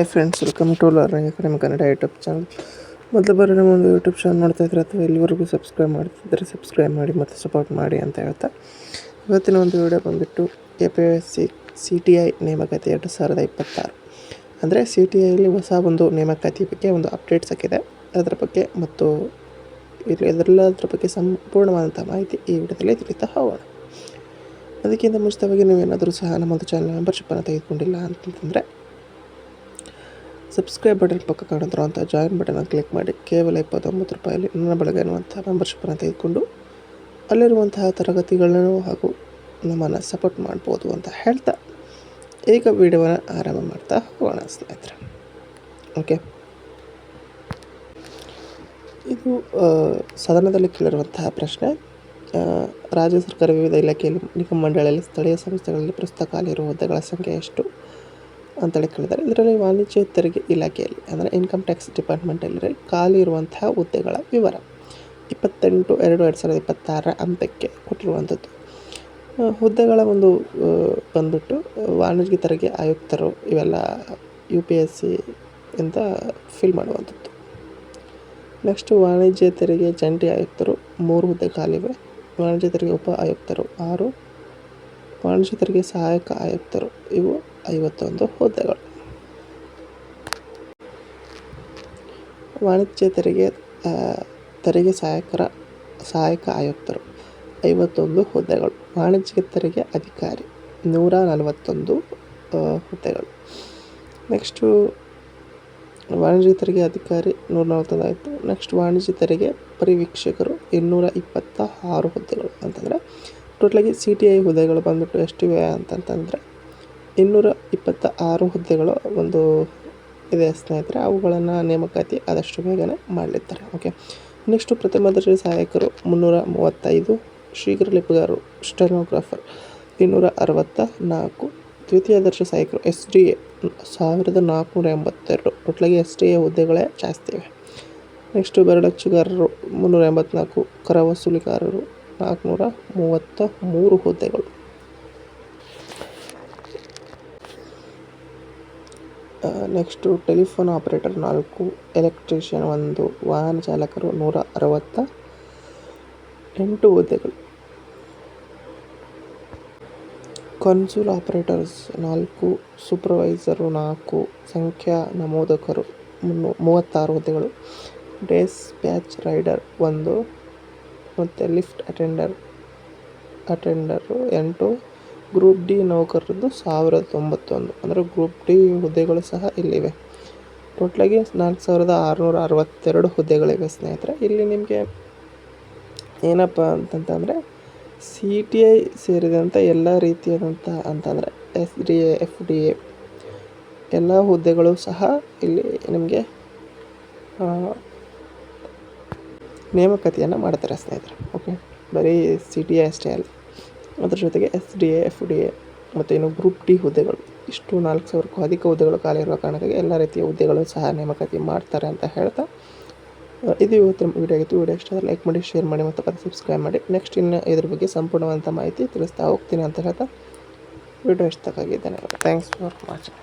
Hi friends, welcome to learning academy Kannada YouTube channel. ಮೊದಲು ಬಾರಿ ನಮ್ಮ ಒಂದು ಯೂಟ್ಯೂಬ್ ಚಾನಲ್ ಮಾಡ್ತಾ ಇದ್ರೆ ಅಥವಾ ಇಲ್ಲಿವರೆಗೂ ಸಬ್ಸ್ಕ್ರೈಬ್ ಮಾಡ್ತಿದ್ದರೆ ಸಬ್ಸ್ಕ್ರೈಬ್ ಮಾಡಿ ಮತ್ತು ಸಪೋರ್ಟ್ ಮಾಡಿ ಅಂತ ಹೇಳ್ತಾ ಇವತ್ತಿನ ಒಂದು ವಿಡಿಯೋ ಬಂದುಬಿಟ್ಟು KPSC CTI ನೇಮಕಾತಿ 2026 ಅಂದರೆ CTIಯಲ್ಲಿ ಹೊಸ ಒಂದು ನೇಮಕಾತಿ ಬಗ್ಗೆ ಒಂದು ಅಪ್ಡೇಟ್ ಸಿಕ್ಕಿದೆ. ಅದರ ಬಗ್ಗೆ ಮತ್ತು ಇದೆಲ್ಲದರ ಬಗ್ಗೆ ಸಂಪೂರ್ಣವಾದಂಥ ಮಾಹಿತಿ ಈ ವಿಡಿಯೋದಲ್ಲಿ ತಿಳಿತಾ ಹೋಗೋಣ. ಅದಕ್ಕಿಂತ ಮುಂಚಿತವಾಗಿ ನೀವೇನಾದರೂ ಸಹ ನಮ್ಮದು ಚಾನಲ್ ಮೆಂಬರ್ಶಿಪ್ಪನ್ನು ತೆಗೆದುಕೊಂಡಿಲ್ಲ ಅಂತಂದರೆ ಸಬ್ಸ್ಕ್ರೈಬ್ ಬಟನ್ ಪಕ್ಕ ಕಾಣುತ್ತಿರುವಂಥ ಜಾಯಿನ್ ಬಟನ್ನ ಕ್ಲಿಕ್ ಮಾಡಿ ಕೇವಲ 29 ರೂಪಾಯಲ್ಲಿ ನನ್ನ ಬಳಗ ಎನ್ನುವಂಥ ಮೆಂಬರ್ಶಿಪ್ಪನ್ನು ತೆಗೆದುಕೊಂಡು ಅಲ್ಲಿರುವಂತಹ ತರಗತಿಗಳನ್ನು ಹಾಗೂ ನಮ್ಮನ್ನು ಸಪೋರ್ಟ್ ಮಾಡ್ಬೋದು ಅಂತ ಹೇಳ್ತಾ ಈಗ ವಿಡಿಯೋನ ಆರಂಭ ಮಾಡ್ತಾ ಹೋಗೋಣ ಸ್ನೇಹಿತರೆ. ಓಕೆ, ಇದು ಸದನದಲ್ಲಿ ಕೇಳಿರುವಂತಹ ಪ್ರಶ್ನೆ. ರಾಜ್ಯ ಸರ್ಕಾರ ವಿವಿಧ ಇಲಾಖೆಯಲ್ಲಿ ನಿಗಮ ಮಂಡಳಿಯಲ್ಲಿ ಸ್ಥಳೀಯ ಸಂಸ್ಥೆಗಳಲ್ಲಿ ಪ್ರಸ್ತುತ ಖಾಲಿ ಇರುವ ಹುದ್ದೆಗಳ ಸಂಖ್ಯೆ ಎಷ್ಟು ಅಂತೇಳಿ ಕೇಳಿದ್ದಾರೆ. ಇದರಲ್ಲಿ ವಾಣಿಜ್ಯ ತೆರಿಗೆ ಇಲಾಖೆಯಲ್ಲಿ ಅಂದರೆ ಇನ್ಕಮ್ ಟ್ಯಾಕ್ಸ್ ಡಿಪಾರ್ಟ್ಮೆಂಟಲ್ಲಿ ಖಾಲಿ ಇರುವಂತಹ ಹುದ್ದೆಗಳ ವಿವರ 28/2/2026 ಅಂತ್ಯಕ್ಕೆ ಕೊಟ್ಟಿರುವಂಥದ್ದು. ಹುದ್ದೆಗಳ ಒಂದು ಬಂದ್ಬಿಟ್ಟು ವಾಣಿಜ್ಯ ತೆರಿಗೆ ಆಯುಕ್ತರು ಇವೆಲ್ಲ UPSC ಇಂದ ಫಿಲ್ ಮಾಡುವಂಥದ್ದು. ನೆಕ್ಸ್ಟು ವಾಣಿಜ್ಯ ತೆರಿಗೆ ಜಂಟಿ ಆಯುಕ್ತರು 3 ಹುದ್ದೆ ಖಾಲಿವೆ. ವಾಣಿಜ್ಯ ತೆರಿಗೆ ಉಪ ಆಯುಕ್ತರು 6, ವಾಣಿಜ್ಯ ತೆರಿಗೆ ಸಹಾಯಕ ಆಯುಕ್ತರು ಇವು 51 ಹುದ್ದೆಗಳು. ವಾಣಿಜ್ಯ ತೆರಿಗೆ ಸಹಾಯಕ ಆಯುಕ್ತರು 51 ಹುದ್ದೆಗಳು. ವಾಣಿಜ್ಯ ತೆರಿಗೆ ಅಧಿಕಾರಿ 141 ಹುದ್ದೆಗಳು. ನೆಕ್ಸ್ಟು ವಾಣಿಜ್ಯ ತೆರಿಗೆ ಅಧಿಕಾರಿ 141 ಆಯಿತು. ನೆಕ್ಸ್ಟ್ ವಾಣಿಜ್ಯ ತೆರಿಗೆ ಪರಿವೀಕ್ಷಕರು 226 ಹುದ್ದೆಗಳು. ಅಂತಂದರೆ ಟೋಟಲಾಗಿ CTI ಹುದ್ದೆಗಳು ಬಂದ್ಬಿಟ್ಟು ಎಷ್ಟಿವೆ ಅಂತಂತಂದರೆ 226 ಹುದ್ದೆಗಳು ಒಂದು ಇದೆ ಸ್ನೇಹಿತರೆ. ಅವುಗಳನ್ನು ನೇಮಕಾತಿ ಆದಷ್ಟು ಬೇಗನೆ ಮಾಡಲಿದ್ದಾರೆ. ಓಕೆ, ನೆಕ್ಸ್ಟು ಪ್ರಥಮ ದರ್ಜೆ ಸಹಾಯಕರು 335, ಶೀಘ್ರ ಲಿಪಿಗಾರರು ಸ್ಟೆನೋಗ್ರಾಫರ್ 264, ದ್ವಿತೀಯ ದರ್ಜೆ ಸಹಾಯಕರು SDA 1482. ಟೋಟಲಾಗಿ SDA ಹುದ್ದೆಗಳೇ ಜಾಸ್ತಿ ಇವೆ. ನೆಕ್ಸ್ಟು ಬೆರಳಚ್ಚುಗಾರರು 384, ಕರ ವಸೂಲಿಗಾರರು 433 ಹುದ್ದೆಗಳು. ನೆಕ್ಸ್ಟು ಟೆಲಿಫೋನ್ ಆಪರೇಟರ್ 4, ಎಲೆಕ್ಟ್ರಿಷಿಯನ್ 1, ವಾಹನ ಚಾಲಕರು 168 ಹುದ್ದೆಗಳು. ಕನ್ಸೋಲ್ ಆಪರೇಟರ್ಸ್ 4, ಸೂಪರ್ವೈಸರು 4, ಸಂಖ್ಯಾ ನಮೂದಕರು 36 ಹುದ್ದೆಗಳು. ಡಿಸ್ಪ್ಯಾಚ್ ರೈಡರ್ 1 ಮತ್ತು ಲಿಫ್ಟ್ ಅಟೆಂಡರು 8. ಗ್ರೂಪ್ ಡಿ ನೌಕರರದ್ದು 1091 ಅಂದರೆ ಗ್ರೂಪ್ ಡಿ ಹುದ್ದೆಗಳು ಸಹ ಇಲ್ಲಿವೆ. ಟೋಟಲಾಗಿ 4662 ಹುದ್ದೆಗಳಿವೆ ಸ್ನೇಹಿತರೆ. ಇಲ್ಲಿ ನಿಮಗೆ ಏನಪ್ಪ ಅಂತಂತಂದರೆ CTI ಸೇರಿದಂಥ ಎಲ್ಲ ರೀತಿಯಾದಂಥ ಅಂತಂದರೆ SDA FDA ಎಲ್ಲ ಹುದ್ದೆಗಳು ಸಹ ಇಲ್ಲಿ ನಿಮಗೆ ನೇಮಕಾತಿಯನ್ನು ಮಾಡ್ತಾರೆ ಸ್ನೇಹಿತರೆ. ಓಕೆ, ಬರೀ CTI ಅಷ್ಟೇ ಅಲ್ಲ, ಅದರ ಜೊತೆಗೆ SDA FDA ಮತ್ತು ಇನ್ನು ಗ್ರೂಪ್ ಡಿ ಹುದ್ದೆಗಳು ಇಷ್ಟು 4000ಕ್ಕೂ ಅಧಿಕ ಹುದ್ದೆಗಳು ಖಾಲಿ ಇರುವ ಕಾರಣಕ್ಕಾಗಿ ಎಲ್ಲ ರೀತಿಯ ಹುದ್ದೆಗಳು ಸಹ ನೇಮಕಾತಿ ಮಾಡ್ತಾರೆ ಅಂತ ಹೇಳ್ತಾ ಇದು ಇವತ್ತಿನ ವಿಡಿಯೋ ಆಗಿತ್ತು. ವಿಡಿಯೋ ಇಷ್ಟ ಆದರೆ ಲೈಕ್ ಮಾಡಿ, ಶೇರ್ ಮಾಡಿ ಮತ್ತು ಸಬ್ಸ್ಕ್ರೈಬ್ ಮಾಡಿ. ನೆಕ್ಸ್ಟ್ ಇನ್ನು ಇದ್ರ ಬಗ್ಗೆ ಸಂಪೂರ್ಣವಾದಂಥ ಮಾಹಿತಿ ತಿಳಿಸ್ತಾ ಹೋಗ್ತೀನಿ ಅಂತ ಹೇಳ್ತಾ ವಿಡಿಯೋ ಇಷ್ಟಕ್ಕಾಗಿ ಧನ್ಯವಾದ. Thanks for watching.